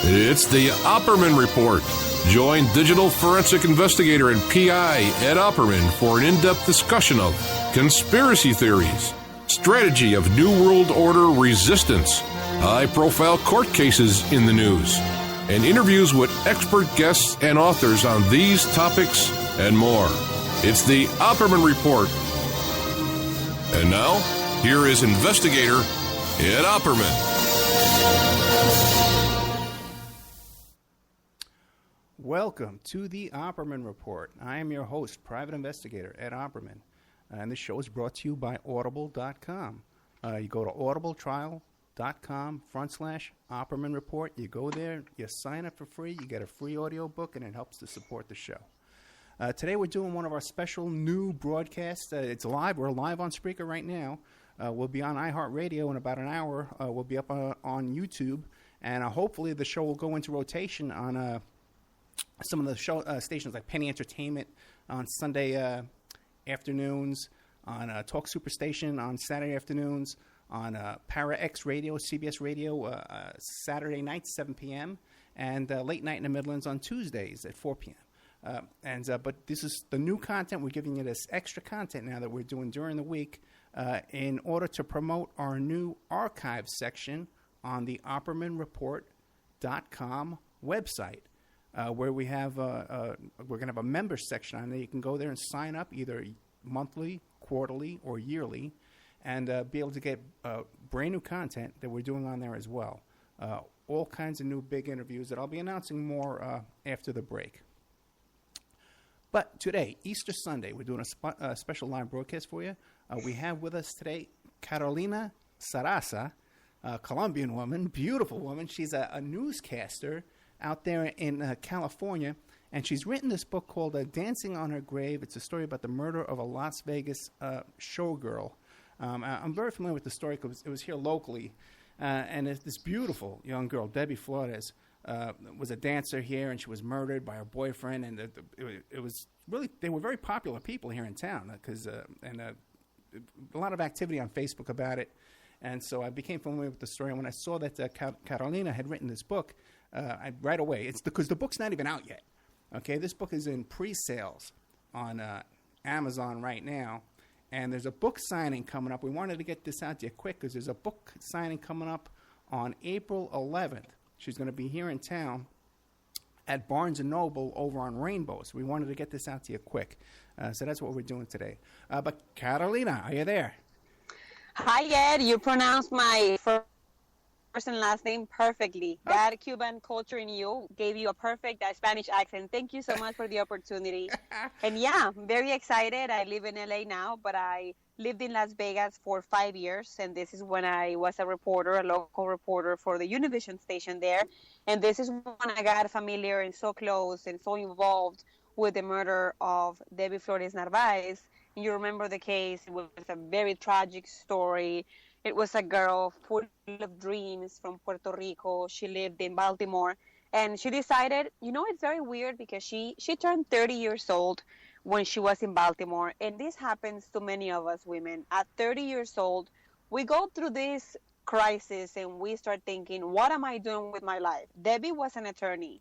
It's the Opperman Report. Join digital forensic investigator and PI Ed Opperman for an in-depth discussion of conspiracy theories, strategy of New World Order resistance, high-profile court cases in the news, and interviews with expert guests and authors on these topics and more. It's the Opperman Report. And now, here is investigator Ed Opperman. Welcome to the Opperman Report. I am your host, private investigator Ed Opperman, and this show is brought to you by Audible.com. You go to audibletrial.com/Opperman Report. You go there, you sign up for free, you get a free audio book, and it helps to support the show. Today we're doing one of our special new broadcasts. It's live. We're live on Spreaker right now. We'll be on iHeartRadio in about an hour. We'll be up on YouTube, and hopefully the show will go into rotation on some of the show stations like Penny Entertainment on Sunday afternoons, on Talk Superstation on Saturday afternoons, on Para X Radio, CBS Radio, Saturday nights, 7 p.m., and Late Night in the Midlands on Tuesdays at 4 p.m. But this is the new content. We're giving you this extra content now that we're doing during the week in order to promote our new archive section on the OppermanReport.com website. Where we have we're going to have a member section on there. You can go there and sign up either monthly, quarterly, or yearly, and be able to get brand new content that we're doing on there as well. All kinds of new big interviews that I'll be announcing more after the break. But today, Easter Sunday, we're doing a special live broadcast for you. We have with us today Carolina Sarassa, a Colombian woman, beautiful woman. She's a newscaster out there in California, and she's written this book called Dancing on Her Grave. It's a story about the murder of a Las Vegas showgirl. I'm very familiar with the story because it was here locally, and this beautiful young girl, Debbie Flores, was a dancer here, and she was murdered by her boyfriend, and it was really, they were very popular people here in town, because a lot of activity on Facebook about it. And so I became familiar with the story, and when I saw that Carolina had written this book, right away, it's because the book's not even out yet. Okay, this book is in pre-sales on Amazon right now, and there's a book signing coming up. We wanted to get this out to you quick because there's a book signing coming up on April 11th. She's going to be here in town at Barnes & Noble over on Rainbow, so we wanted to get this out to you quick. So that's what we're doing today. But Carolina, are you there? Hi, Ed. You pronounced my first and last name perfectly. That Cuban culture in you gave you a perfect Spanish accent. Thank you so much for the opportunity. And yeah, I'm very excited. I live in LA now, but I lived in Las Vegas for 5 years, and this is when I was a reporter, a local reporter for the Univision station there. And this is when I got familiar and so close and so involved with the murder of Debbie Flores Narvaez. And you remember the case. It was a very tragic story. It was a girl full of dreams from Puerto Rico. She lived in Baltimore, and she decided, it's very weird because she turned 30 years old when she was in Baltimore, and this happens to many of us women. At 30 years old, we go through this crisis, and we start thinking, what am I doing with my life? Debbie was an attorney,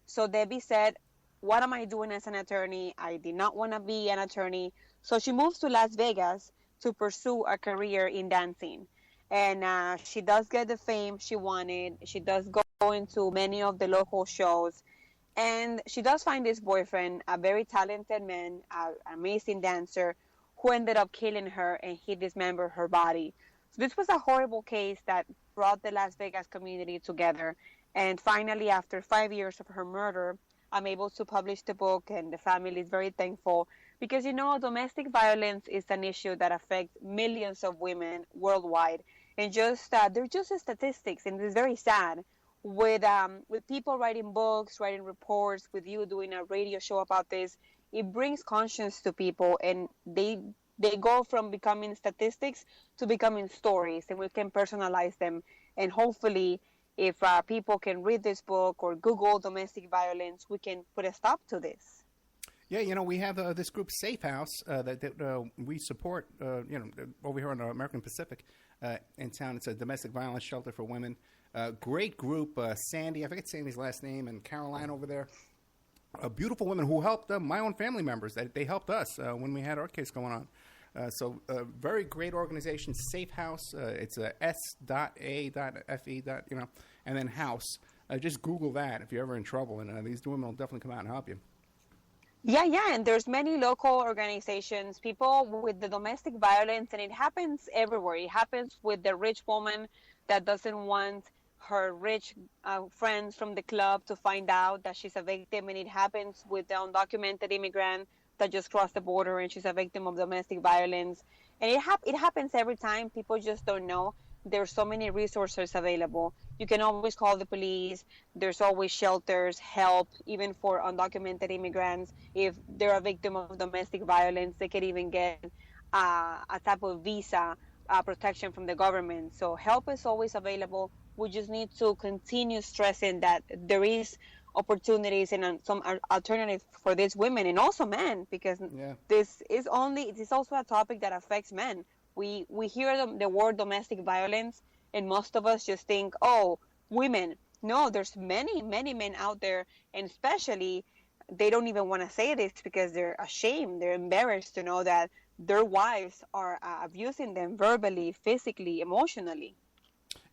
so Debbie said, what am I doing as an attorney? I did not want to be an attorney, so she moves to Las Vegas to pursue a career in dancing. And she does get the fame she wanted. She does go into many of the local shows. And she does find this boyfriend, a very talented man, an amazing dancer, who ended up killing her, and he dismembered her body. So this was a horrible case that brought the Las Vegas community together. And finally, after 5 years of her murder, I'm able to publish the book, and the family is very thankful. Because, domestic violence is an issue that affects millions of women worldwide. And they're just statistics, and it's very sad. With people writing books, writing reports, with you doing a radio show about this, it brings conscience to people, and they go from becoming statistics to becoming stories, and we can personalize them. And hopefully, if people can read this book or Google domestic violence, we can put a stop to this. Yeah, we have this group Safe House that we support, over here on the American Pacific. in town. It's a domestic violence shelter for women. Great group. Sandy, I forget Sandy's last name, and Caroline over there. Beautiful women who helped my own family members. They helped us when we had our case going on. So very great organization, Safe House. It's s.a.fe. And then house. Just Google that if you're ever in trouble, and these women will definitely come out and help you. Yeah, and there's many local organizations, people with the domestic violence, and it happens everywhere. It happens with the rich woman that doesn't want her rich friends from the club to find out that she's a victim, and it happens with the undocumented immigrant that just crossed the border and she's a victim of domestic violence. And it happens every time. People just don't know. There's so many resources available. You can always call the police. There's always shelters, help, even for undocumented immigrants. If they're a victim of domestic violence, they can even get a type of visa protection from the government. So help is always available. We just need to continue stressing that there is opportunities and some alternatives for these women and also men, because this is also a topic that affects men. We hear the word domestic violence, and most of us just think, oh, women. No, there's many men out there, and especially they don't even want to say this because they're ashamed, they're embarrassed to know that their wives are abusing them verbally, physically, emotionally.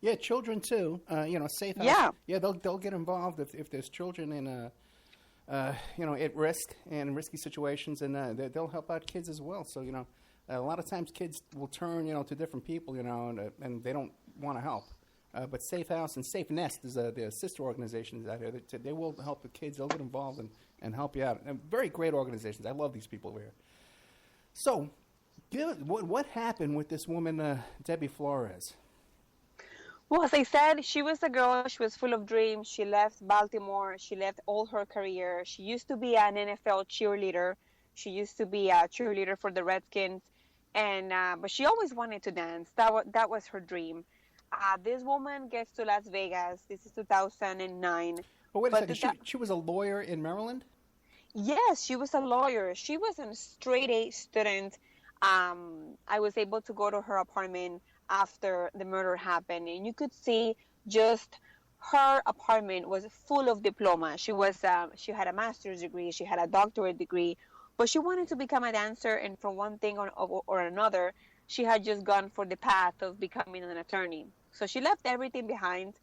Yeah, children too. Safe House. Yeah, they'll get involved if there's children in at risk and risky situations, and they'll help out kids as well. So a lot of times kids will turn to different people, and they don't want to help. But Safe House and Safe Nest is their sister organizations out here. They will help the kids. They'll get involved and help you out. And very great organizations. I love these people over here. So, what happened with this woman, Debbie Flores? Well, as I said, she was a girl. She was full of dreams. She left Baltimore. She left all her career. She used to be an NFL cheerleader. She used to be a cheerleader for the Redskins, and but she always wanted to dance. That was her dream. This woman gets to Las Vegas. This is 2009. Oh, wait a second. She was a lawyer in Maryland? Yes, she was a lawyer. She was a straight A student. I was able to go to her apartment after the murder happened, and you could see just her apartment was full of diplomas. She had a master's degree, she had a doctorate degree, but she wanted to become a dancer, and for one thing or another, she had just gone for the path of becoming an attorney. So she left everything behind.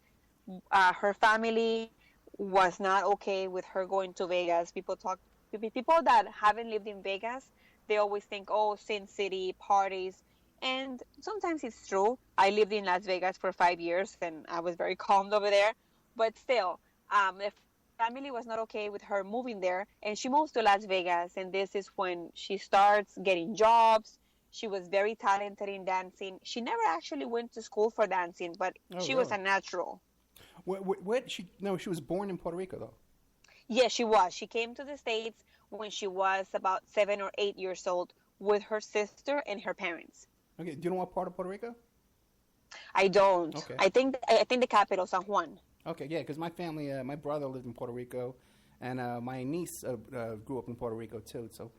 Her family was not okay with her going to Vegas. People that haven't lived in Vegas, they always think, oh, Sin City, parties. And sometimes it's true. I lived in Las Vegas for 5 years, and I was very calm over there. But still, the family was not okay with her moving there, and she moves to Las Vegas. And this is when she starts getting jobs. She was very talented in dancing. She never actually went to school for dancing, but she was a natural. She was born in Puerto Rico, though. Yes, she was. She came to the States when she was about 7 or 8 years old with her sister and her parents. Okay. Do you know what part of Puerto Rico? I don't. Okay. I think the capital, San Juan. Okay, yeah, because my family, my brother lived in Puerto Rico, and my niece grew up in Puerto Rico too. So,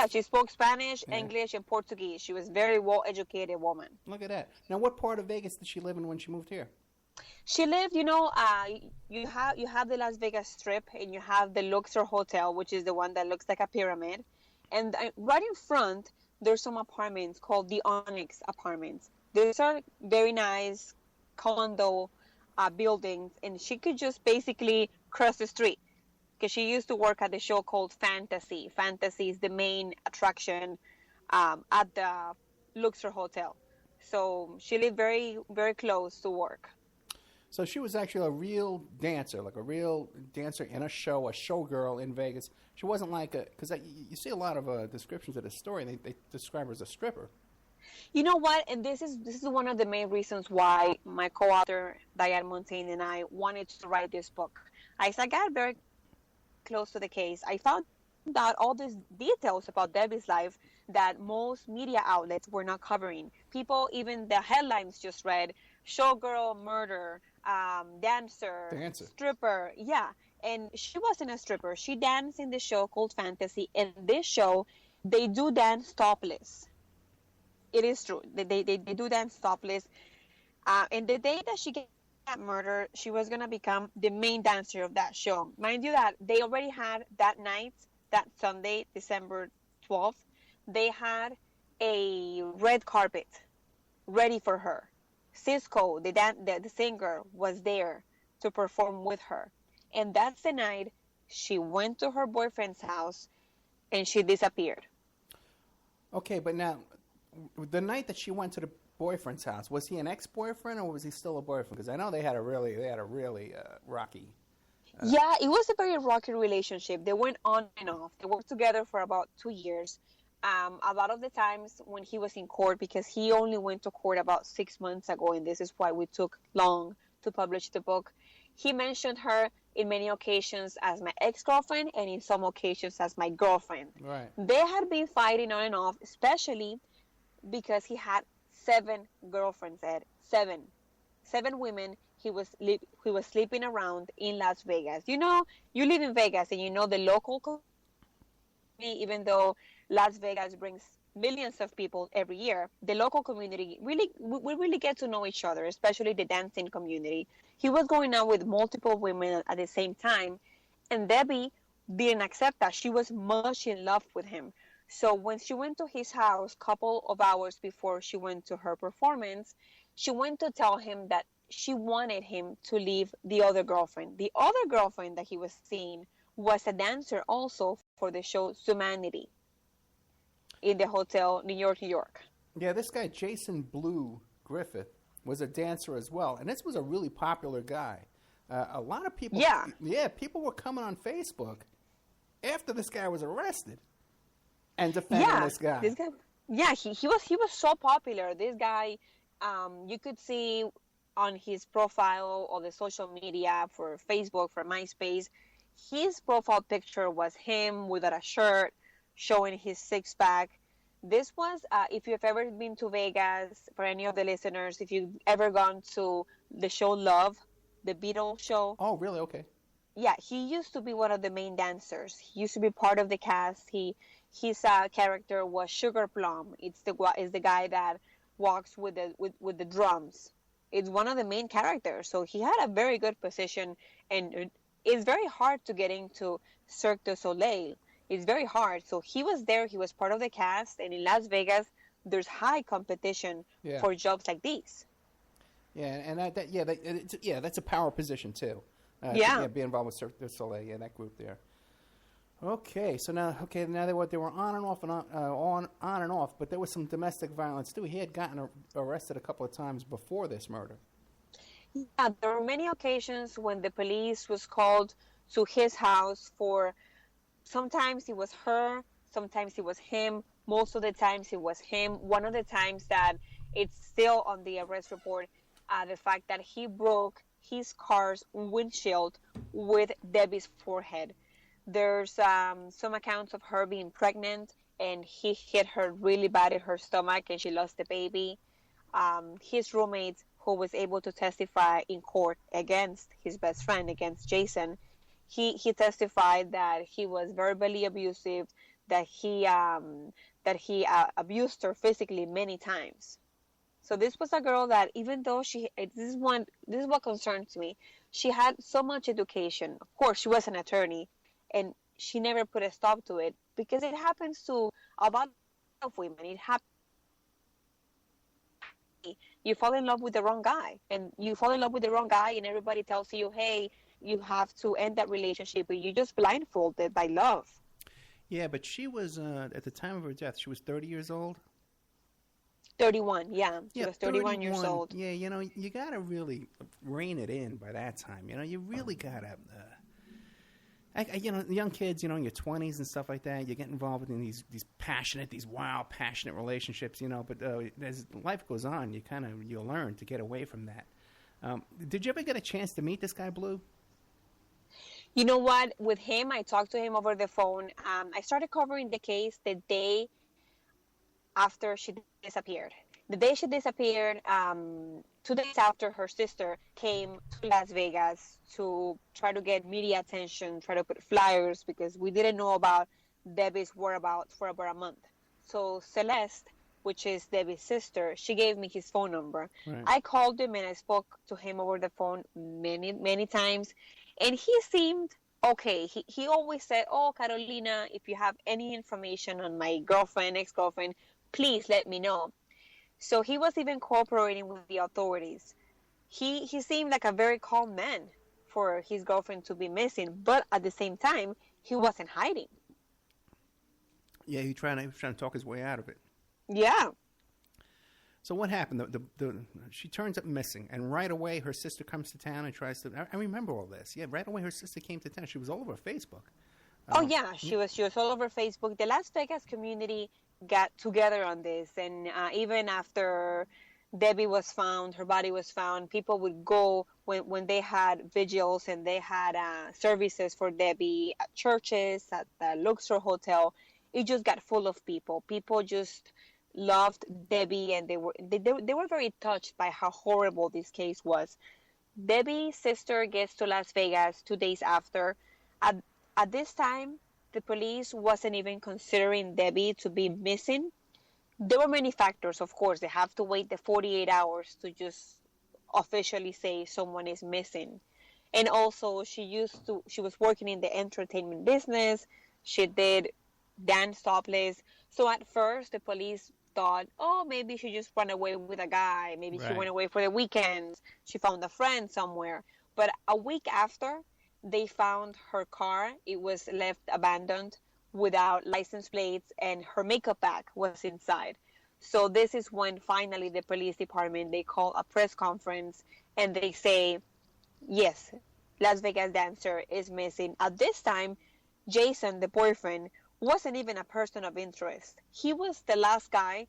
she spoke Spanish, English, and Portuguese. She was a very well-educated woman. Look at that. Now, what part of Vegas did she live in when she moved here? She lived, you have the Las Vegas Strip, and you have the Luxor Hotel, which is the one that looks like a pyramid, and right in front, there's some apartments called the Onyx Apartments. These are very nice condo buildings, and she could just basically cross the street because she used to work at the show called Fantasy. Fantasy is the main attraction at the Luxor Hotel. So she lived very, very close to work. So she was actually a real dancer, in a showgirl in Vegas. She wasn't like because you see a lot of descriptions of this story, and they describe her as a stripper. You know what? And this is one of the main reasons why my co-author, Diane Montaigne, and I wanted to write this book. As I got very close to the case, I found out all these details about Debbie's life that most media outlets were not covering. People, even the headlines just read, showgirl, murder, dancer, stripper. Yeah. And she wasn't a stripper. She danced in the show called Fantasy. In this show, they do dance topless. It is true. They do dance topless. And the day that she got murdered, she was going to become the main dancer of that show. Mind you that they already had that night, that Sunday, December 12th, they had a red carpet ready for her. Cisco, the singer, was there to perform with her. And that's the night she went to her boyfriend's house and she disappeared. Okay, but now, the night that she went to the boyfriend's house, was he an ex-boyfriend or was he still a boyfriend? Because I know they had a really rocky. Yeah, it was a very rocky relationship. They went on and off. They worked together for about 2 years. A lot of the times when he was in court, because he only went to court about 6 months ago, and this is why we took long to publish the book, he mentioned her in many occasions as my ex-girlfriend and in some occasions as my girlfriend. Right. They had been fighting on and off, especially because he had 7 girlfriends, Ed. 7 women he was sleeping around in Las Vegas. You know, you live in Vegas and you know the local community, even though Las Vegas brings millions of people every year, the local community we really get to know each other, especially the dancing community. He was going out with multiple women at the same time, and Debbie didn't accept that. She was much in love with him. So when she went to his house a couple of hours before she went to her performance, she went to tell him that she wanted him to leave the other girlfriend. The other girlfriend that he was seeing was a dancer also for the show Humanity in the hotel, New York, New York. Yeah, this guy, Jason Blue Griffith, was a dancer as well. And this was a really popular guy. A lot of people... Yeah, people were coming on Facebook after this guy was arrested and defending this guy. He was so popular. This guy, you could see on his profile or the social media for Facebook, for MySpace, his profile picture was him without a shirt, showing his six-pack. This was, if you've ever been to Vegas, for any of the listeners, if you've ever gone to the show Love, the Beatles show. Oh, really? Okay. Yeah, he used to be one of the main dancers. He used to be part of the cast. His character was Sugar Plum. It's the guy that walks with the drums. It's one of the main characters. So he had a very good position, and it's very hard to get into Cirque du Soleil. It's very hard. So he was there. He was part of the cast. And in Las Vegas, there's high competition for jobs like these. Yeah, and that's a power position too. Be involved with Cirque du Soleil, that group there. Okay, so now they were on and off on and off, but there was some domestic violence too. He had gotten arrested a couple of times before this murder. Yeah, there were many occasions when the police was called to his house for. Sometimes it was her, sometimes it was him, most of the times it was him. One of the times that it's still on the arrest report, the fact that he broke his car's windshield with Debbie's forehead. There's some accounts of her being pregnant, and he hit her really bad in her stomach, and she lost the baby. His roommate, who was able to testify in court against his best friend, against Jason, he testified that he was verbally abusive, that he abused her physically many times. So this was a girl that, even though this is what concerns me. She had so much education. Of course, she was an attorney, and she never put a stop to it, because it happens to a lot of women. It happens. You fall in love with the wrong guy, and everybody tells you, hey, you have to end that relationship, but you're just blindfolded by love. Yeah, but she was, at the time of her death, she was 30 years old? 31, yeah. She was 31 years old. Yeah, you got to really rein it in by that time. You really got to, young kids, in your 20s and stuff like that, you get involved in these wild, passionate relationships, but as life goes on, you learn to get away from that. Did you ever get a chance to meet this guy, Blue? You know what? With him, I talked to him over the phone. I started covering the case the day after she disappeared. The day she disappeared, 2 days after, her sister came to Las Vegas to try to get media attention, try to put flyers, because we didn't know about Debbie's whereabouts for about a month. So Celeste which is Debbie's sister, she gave me his phone number. Right. I called him and I spoke to him over the phone many times, and he seemed okay. He always said, "Oh, Carolina, if you have any information on my girlfriend, ex-girlfriend, please let me know." So he was even cooperating with the authorities. He seemed like a very calm man for his girlfriend to be missing, but at the same time, he wasn't hiding. Yeah, he was trying to talk his way out of it. Yeah. So what happened? She turns up missing, and right away her sister comes to town and tries to. I remember all this. Yeah, right away her sister came to town. She was all over Facebook. Oh yeah, she was all over Facebook. The Las Vegas community got together on this, and even after Debbie was found, her body was found, people would go when they had vigils and they had services for Debbie at churches, at the Luxor Hotel. It just got full of people. People just loved Debbie, and they were very touched by how horrible this case was. Debbie's sister gets to Las Vegas 2 days after. At this time, the police wasn't even considering Debbie to be missing. There were many factors, of course. They have to wait the 48 hours to just officially say someone is missing. And also, she was working in the entertainment business. She did dance topless. So at first, the police thought, oh, maybe she just ran away with a guy. Maybe she went away for the weekends. She found a friend somewhere. But a week after, they found her car. It was left abandoned without license plates, and her makeup bag was inside. So this is when finally the police department, they call a press conference and they say, yes, Las Vegas dancer is missing. At this time, Jason, the boyfriend, wasn't even a person of interest. He was the last guy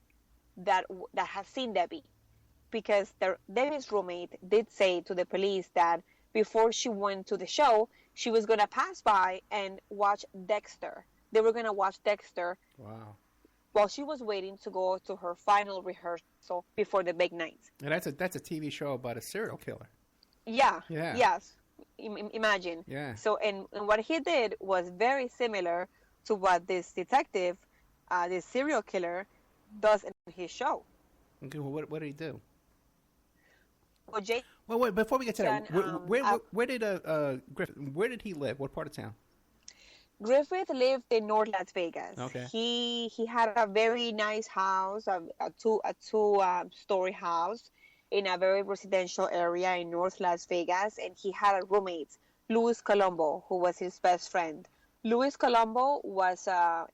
that had seen Debbie, because Debbie's roommate did say to the police that before she went to the show, she was going to pass by and watch Dexter. They were going to watch Dexter. Wow. While she was waiting to go to her final rehearsal before the big night. And that's a TV show about a serial killer. Yeah. Yeah. Yes. Imagine. Yeah. So, and what he did was very similar to what this detective, this serial killer, does in his show. Okay, well, what did he do? Well, wait, before we get to that, where did Griffith? Where did he live? What part of town? Griffith lived in North Las Vegas. Okay. He had a very nice house, a two-story house in a very residential area in North Las Vegas, and he had a roommate, Luis Colombo, who was his best friend. Luis Colombo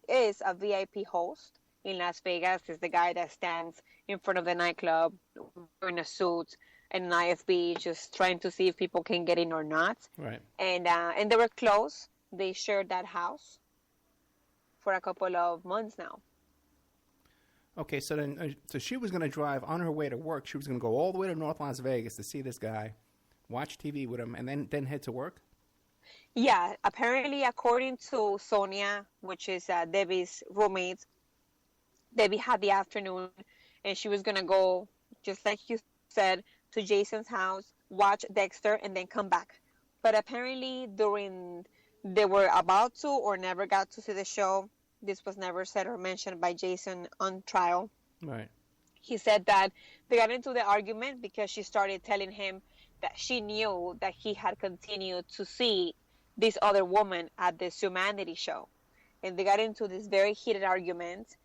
is a VIP host in Las Vegas. Is the guy that stands in front of the nightclub wearing a suit and an IFB, just trying to see if people can get in or not. Right. And they were close. They shared that house for a couple of months now. Okay, so then, so she was going to drive on her way to work. She was going to go all the way to North Las Vegas to see this guy, watch TV with him, and then head to work? Yeah, apparently, according to Sonia, which is Debbie's roommate, Debbie had the afternoon, and she was going to go, just like you said, to Jason's house, watch Dexter, and then come back. But apparently, they were about to or never got to see the show. This was never said or mentioned by Jason on trial. Right. He said that they got into the argument because she started telling him that she knew that he had continued to see this other woman at this Humanity show. And they got into this very heated argument.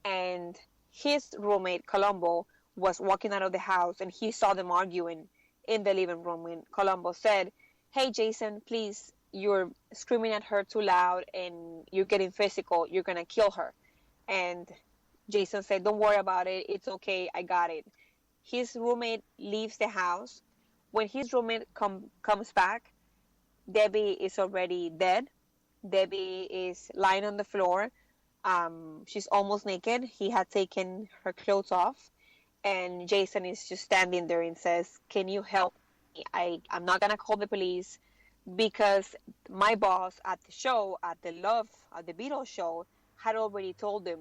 And his roommate, Colombo, was walking out of the house, and he saw them arguing in the living room. And Colombo said, hey, Jason, please, you're screaming at her too loud and you're getting physical. You're going to kill her. And Jason said, don't worry about it. It's okay. I got it. His roommate leaves the house. When his roommate comes back, Debbie is already dead. Debbie is lying on the floor. She's almost naked. He had taken her clothes off. And Jason is just standing there and says, can you help me? I'm not going to call the police, because my boss at the show, at the Beatles show, had already told them,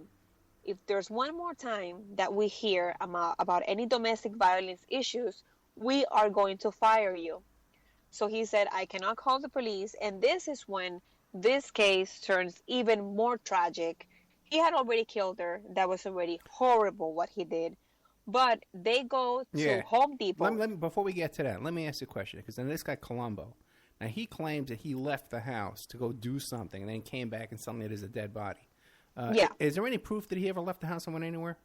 if there's one more time that we hear about any domestic violence issues, we are going to fire you. So he said, I cannot call the police. And this is when this case turns even more tragic. he had already killed her. That was already horrible what he did. But they go to Home Depot. Let me, before we get to that, let me ask you a question. Because then this guy, Colombo, now he claims that he left the house to go do something and then came back and suddenly there's a dead body. Is there any proof that he ever left the house and went anywhere?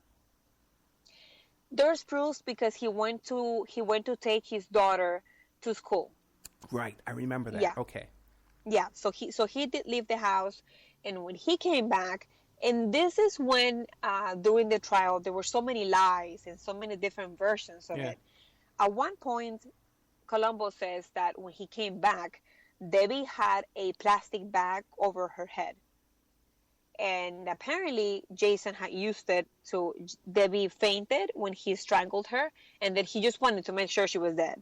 There's proofs because he went to take his daughter to school. Right, I remember that. Yeah. Okay. Yeah, so he did leave the house, and when he came back, and this is when during the trial there were so many lies and so many different versions of it. At one point, Colombo says that when he came back, Debbie had a plastic bag over her head. And apparently Jason had used it so Debbie fainted when he strangled her, and then he just wanted to make sure she was dead.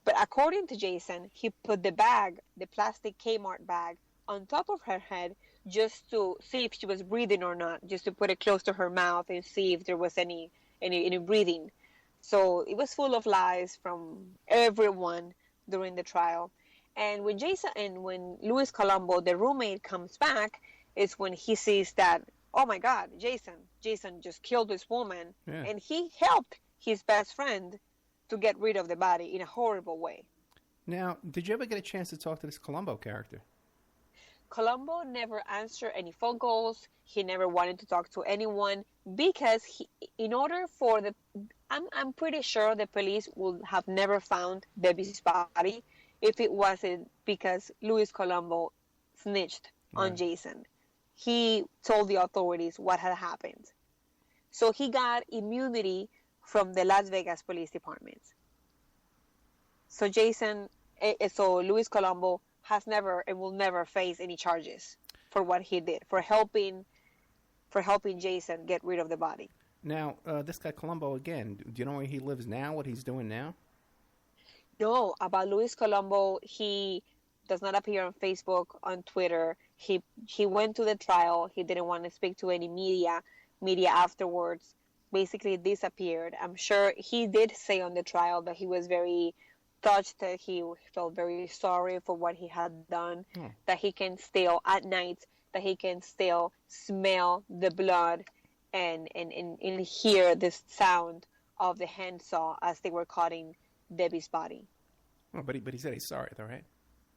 But according to Jason, he put the bag, the plastic Kmart bag, on top of her head just to see if she was breathing or not, just to put it close to her mouth and see if there was any breathing. So it was full of lies from everyone during the trial. And when Luis Colombo, the roommate, comes back, is when he sees that, oh my God, Jason just killed this woman, and he helped his best friend to get rid of the body in a horrible way. Now, did you ever get a chance to talk to this Colombo character? Colombo never answered any phone calls. He never wanted to talk to anyone because I'm pretty sure the police would have never found Debbie's body if it wasn't because Luis Colombo snitched on Jason. He told the authorities what had happened. So he got immunity from the Las Vegas Police Department. So Luis Colombo has never and will never face any charges for what he did, for helping Jason get rid of the body. Now, this guy Colombo, again, do you know where he lives now, what he's doing now? No, about Luis Colombo, he does not appear on Facebook, on Twitter. He went to the trial. He didn't want to speak to any media afterwards. Basically disappeared. I'm sure he did say on the trial that he was very touched, that he felt very sorry for what he had done, that he can still, at night, that he can still smell the blood and hear the sound of the handsaw as they were cutting Debbie's body. Oh, but he said he's sorry, though, right?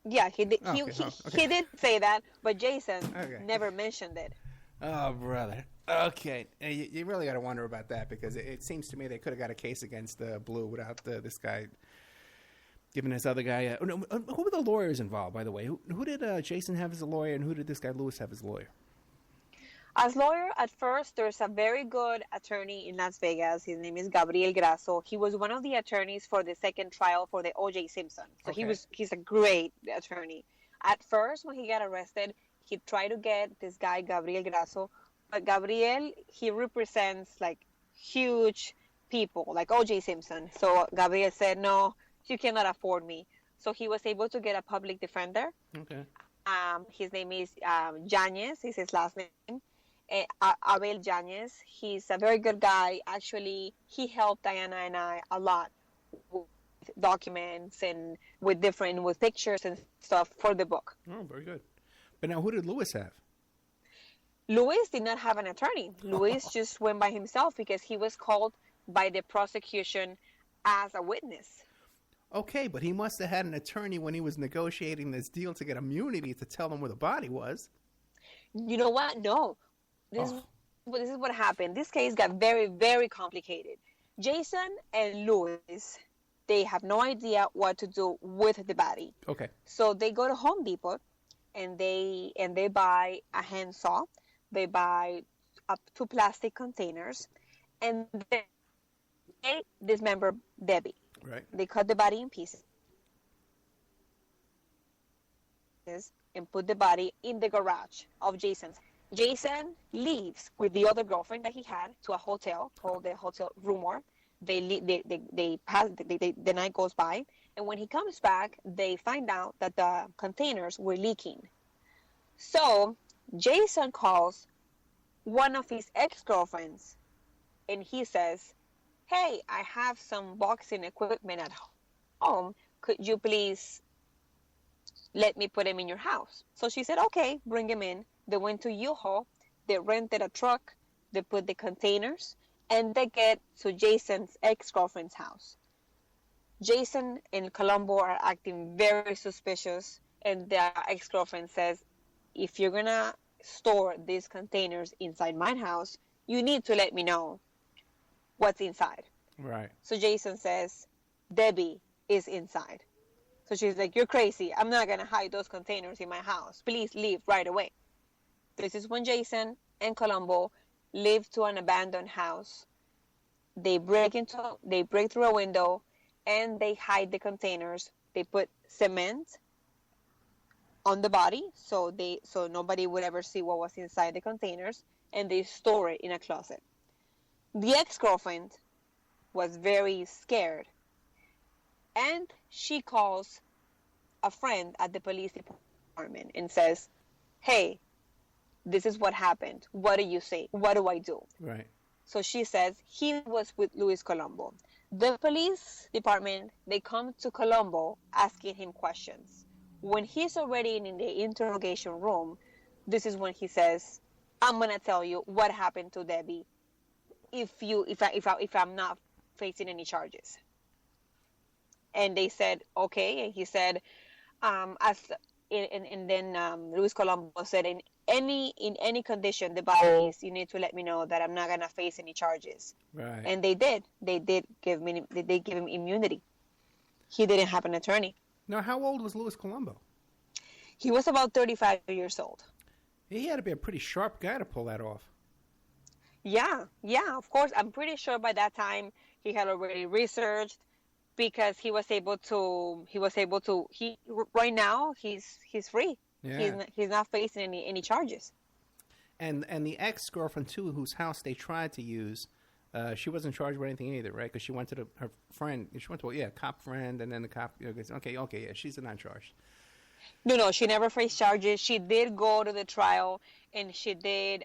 Yeah, he did. Okay. He did say that, but Jason never mentioned it. Oh, brother. Okay, you really got to wonder about that because it seems to me they could have got a case against Blue without this guy giving this other guy. Who were the lawyers involved, by the way? Who did Jason have as a lawyer, and who did this guy Lewis have as a lawyer? As lawyer, at first, there's a very good attorney in Las Vegas. His name is Gabriel Grasso. He was one of the attorneys for the second trial for the O.J. Simpson. So he's a great attorney. At first, when he got arrested, he tried to get this guy, Gabriel Grasso. But Gabriel, he represents like huge people, like O.J. Simpson. So Gabriel said, no, you cannot afford me. So he was able to get a public defender. Okay. His name is Yanez, is his last name. Abel Yanez. He's a very good guy. Actually, he helped Diana and I a lot with documents and with pictures and stuff for the book. Oh, very good. But now, who did Lewis have? Lewis did not have an attorney. Lewis just went by himself because he was called by the prosecution as a witness. Okay, but he must have had an attorney when he was negotiating this deal to get immunity to tell them where the body was. You know what? No. This is what happened. This case got very, very complicated. Jason and Lewis, they have no idea what to do with the body. Okay. So they go to Home Depot and they buy a handsaw. They buy up 2 plastic containers, and they dismember Debbie. Right. They cut the body in pieces and put the body in the garage of Jason's. Jason leaves with the other girlfriend that he had to a hotel called the Hotel Rumor. The night goes by, and when he comes back, they find out that the containers were leaking. So Jason calls one of his ex-girlfriends, and he says, hey, I have some boxing equipment at home. Could you please let me put him in your house? So she said, okay, bring him in. They went to U-Haul. they rented a truck, they put the containers, and they get to Jason's ex-girlfriend's house. Jason and Colombo are acting very suspicious, and their ex-girlfriend says, if you're gonna store these containers inside my house, you need to let me know what's inside. Right. So Jason says, Debbie is inside. So she's like, you're crazy. I'm not gonna hide those containers in my house. Please leave right away. This is when Jason and Colombo leave to an abandoned house. They break through a window, and they hide the containers. They put cement on the body so nobody would ever see what was inside the containers, and they store it in a closet. The ex-girlfriend was very scared, and she calls a friend at the police department and says, hey, this is what happened. What do you say? What do I do? Right. So she says he was with Luis Colombo. The police department, they come to Colombo asking him questions. When he's already in the interrogation room, this is when he says, I'm going to tell you what happened to Debbie if I'm not facing any charges. And they said, okay. And he said, then Luis Colombo said, in any condition the body is, you need to let me know that I'm not going to face any charges. Right. And they did give him immunity. He didn't have an attorney. Now, how old was Luis Colombo? He was about 35 years old. He had to be a pretty sharp guy to pull that off. Yeah, of course. I'm pretty sure by that time he had already researched, because he was able to right now he's free. Yeah. He's not facing any charges. And the ex-girlfriend too, whose house they tried to use, she wasn't charged with anything either, right? Because she went to her friend. She went to a cop friend, and then the cop. Okay, yeah, she's not charged. No, she never faced charges. She did go to the trial, and she did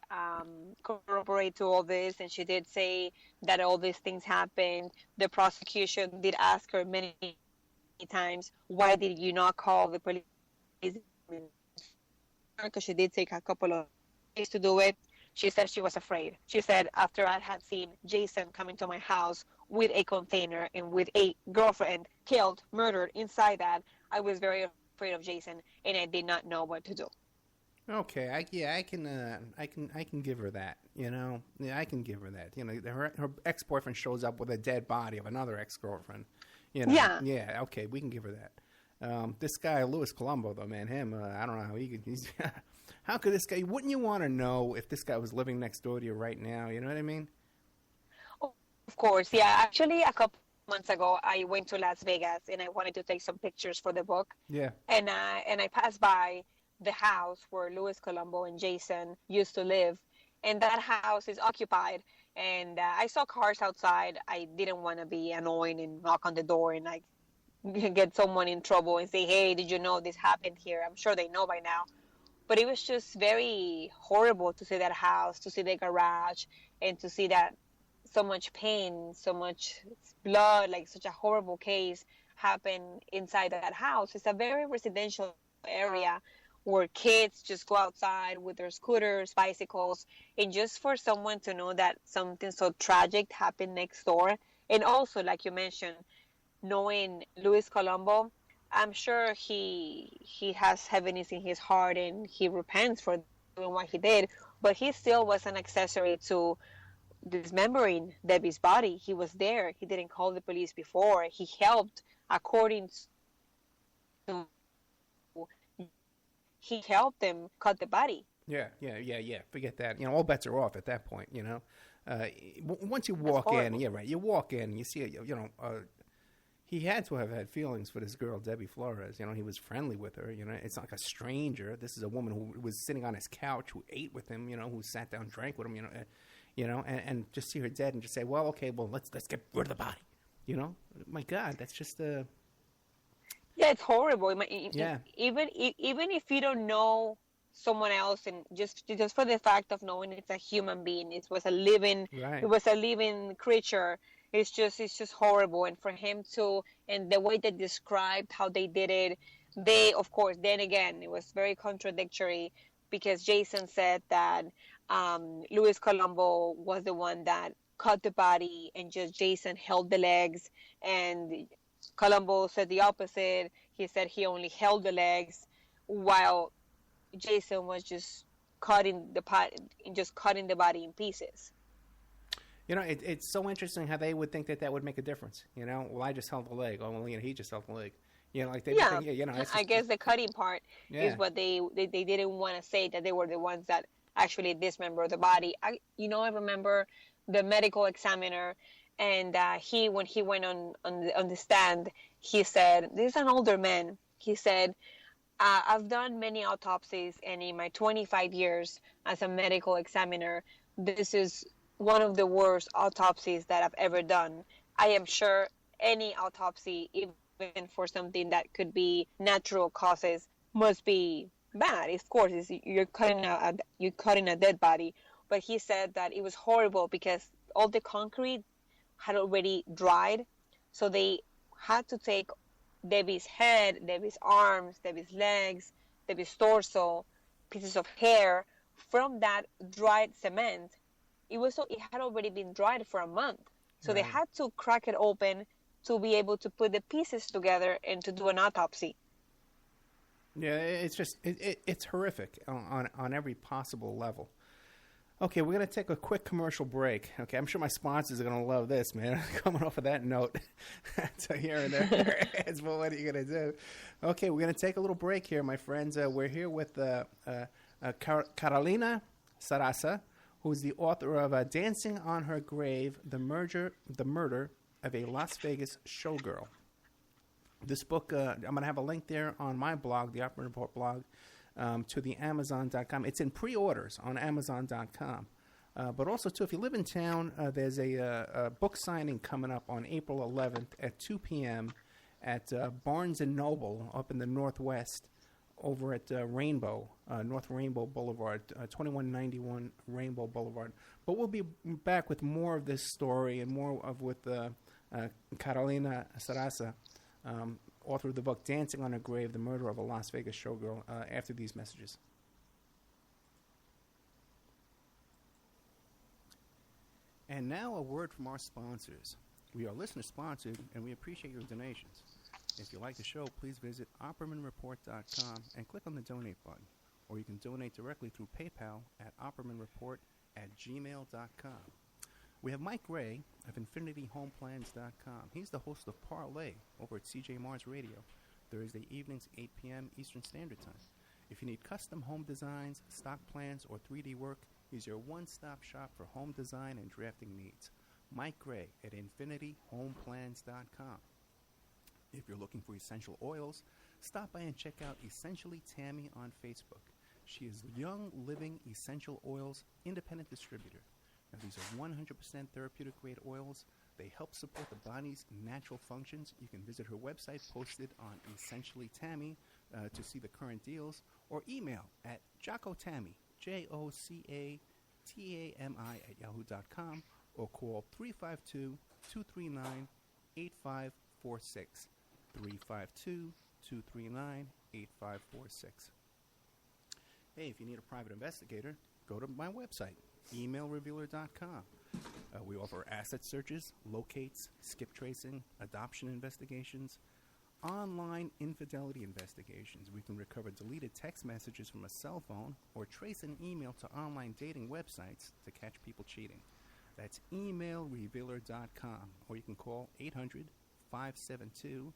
corroborate to all this, and she did say that all these things happened. The prosecution did ask her many times, why did you not call the police? Because she did take a couple of days to do it. She said she was afraid. She said, after I had seen Jason come into my house with a container and with a girlfriend killed, murdered inside that, I was very afraid of Jason, and I did not know what to do. Okay, I can give her that. I can give her that. Her ex-boyfriend shows up with a dead body of another ex-girlfriend. Yeah. Yeah. Okay, we can give her that. This guy Luis Colombo, though, man, him, I don't know how he could. How could this guy? Wouldn't you want to know if this guy was living next door to you right now? You know what I mean? Oh, of course, yeah. Actually, a couple months ago, I went to Las Vegas and I wanted to take some pictures for the book. Yeah. And I passed by the house where Luis Colombo and Jason used to live, and that house is occupied. And I saw cars outside. I didn't want to be annoying and knock on the door and like get someone in trouble and say, hey, did you know this happened here? I'm sure they know by now. But it was just very horrible to see that house, to see the garage, and to see that so much pain, so much blood, like such a horrible case happen inside that house. It's a very residential area where kids just go outside with their scooters, bicycles, and just for someone to know that something so tragic happened next door. And also, like you mentioned, knowing Luis Colombo, I'm sure he has heaviness in his heart and he repents for doing what he did, but he still was an accessory to dismembering Debbie's body. He was there. He didn't call the police before. He helped according to... He helped them cut the body. Yeah. Forget that. All bets are off at that point, Once you walk in, you walk in and you see, he had to have had feelings for this girl, Debbie Flores. He was friendly with her. It's not like a stranger. This is a woman who was sitting on his couch, who ate with him, who sat down, drank with him, and just see her dead and just say, well, okay, well, let's get rid of the body. My God, that's just Yeah, it's horrible. Yeah. Even if you don't know someone else, and just for the fact of knowing it's a human being, it was a living creature. It's just horrible. And for him to, and the way they described how they did it, they, of course, then again, it was very contradictory, because Jason said that Luis Colombo was the one that cut the body, and just Jason held the legs. And Colombo said the opposite. He said he only held the legs, while Jason was just cutting the body in pieces. It's so interesting how they would think that would make a difference. Well, I just held the leg. Oh, well, he just held the leg. Like they Yeah, think, it's I just, guess the cutting part yeah. is what they didn't want to say, that they were the ones that actually dismembered the body. I remember the medical examiner, and when he went on the stand, he said, this is an older man. He said, I've done many autopsies, and in my 25 years as a medical examiner, this is one of the worst autopsies that I've ever done. I am sure any autopsy, even for something that could be natural causes, must be bad. Of course, you're cutting a dead body. But he said that it was horrible because all the concrete had already dried, so they had to take Debbie's head, Debbie's arms, Debbie's legs, Debbie's torso, pieces of hair from that dried cement. It had already been dried for a month, so Right. they had to crack it open to be able to put the pieces together and to do an autopsy. Yeah, it's just it's horrific on every possible level. Okay, we're gonna take a quick commercial break. Okay, I'm sure my sponsors are gonna love this, man. Coming off of that note, to here and there, it's well, what are you gonna do? Okay, we're gonna take a little break here, my friends. We're here with Carolina Sarassa, who's the author of "Dancing on Her Grave: The Murder of a Las Vegas Showgirl." This book, I'm going to have a link there on my blog, the Opera Report blog, to the Amazon.com. It's in pre-orders on Amazon.com. But also, too, if you live in town, there's a book signing coming up on April 11th at 2 p.m. at Barnes & Noble up in the Northwest over at North Rainbow Boulevard, 2191 Rainbow Boulevard. But we'll be back with more of this story and more of with Carolina Sarassa, author of the book Dancing on Her Grave: The Murder of a Las Vegas Showgirl, after these messages. And now a word from our sponsors. We are listener-sponsored, and we appreciate your donations. If you like the show, please visit OppermanReport.com and click on the donate button. Or you can donate directly through PayPal at OppermanReport@gmail.com. We have Mike Ray of InfinityHomePlans.com. He's the host of Parlay over at CJ Mars Radio, Thursday evenings, 8 p.m. Eastern Standard Time. If you need custom home designs, stock plans, or 3D work, he's your one-stop shop for home design and drafting needs. Mike Gray at InfinityHomePlans.com. If you're looking for essential oils, stop by and check out Essentially Tammy on Facebook. She is Young Living Essential Oils Independent Distributor. Now, these are 100% therapeutic-grade oils. They help support the body's natural functions. You can visit her website posted on Essentially Tammy to see the current deals, or email at JocoTammy, JoCaTami @yahoo.com, or call 352-239-8546. 352-239-8546. Hey, if you need a private investigator, go to my website, emailrevealer.com. We offer asset searches, locates, skip tracing, adoption investigations, online infidelity investigations. We can recover deleted text messages from a cell phone or trace an email to online dating websites to catch people cheating. That's emailrevealer.com, or you can call 800-572-9762.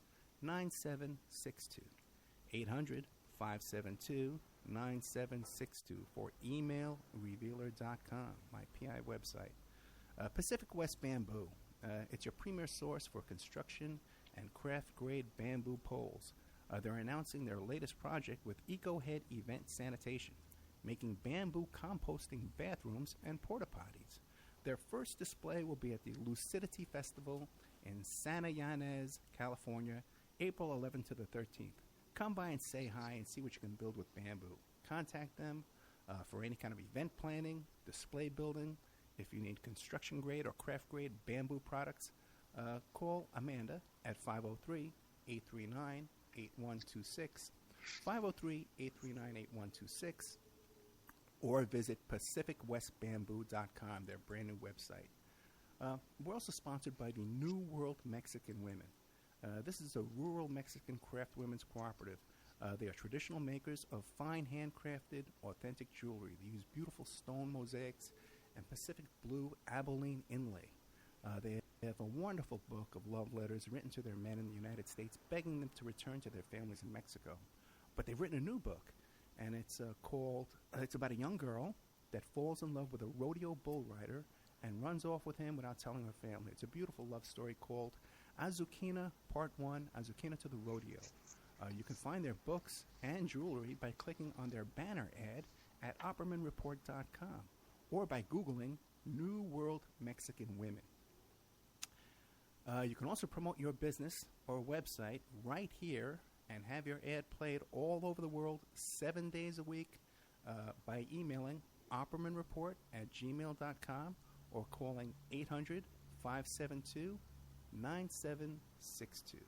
800-572-9762 for emailrevealer.com, my PI website. Pacific West Bamboo. It's your premier source for construction and craft-grade bamboo poles. They're announcing their latest project with EcoHead Event Sanitation, making bamboo composting bathrooms and porta potties. Their first display will be at the Lucidity Festival in Santa Ynez, California, April 11th to the 13th. Come by and say hi and see what you can build with bamboo. Contact them for any kind of event planning, display building. If you need construction-grade or craft-grade bamboo products, call Amanda at 503-839-8126, 503-839-8126, or visit PacificWestBamboo.com, their brand new website. We're also sponsored by the New World Mexican Women. This is a rural Mexican craft women's cooperative. They are traditional makers of fine handcrafted, authentic jewelry. They use beautiful stone mosaics and Pacific blue Abilene inlay. They have a wonderful book of love letters written to their men in the United States, begging them to return to their families in Mexico. But they've written a new book, and it's it's about a young girl that falls in love with a rodeo bull rider and runs off with him without telling her family. It's a beautiful love story called Azucena Part 1, Azucena to the Rodeo. You can find their books and jewelry by clicking on their banner ad at OppermanReport.com or by Googling New World Mexican Women. You can also promote your business or website right here and have your ad played all over the world 7 days a week by emailing OppermanReport@gmail.com or calling 800-572-9762.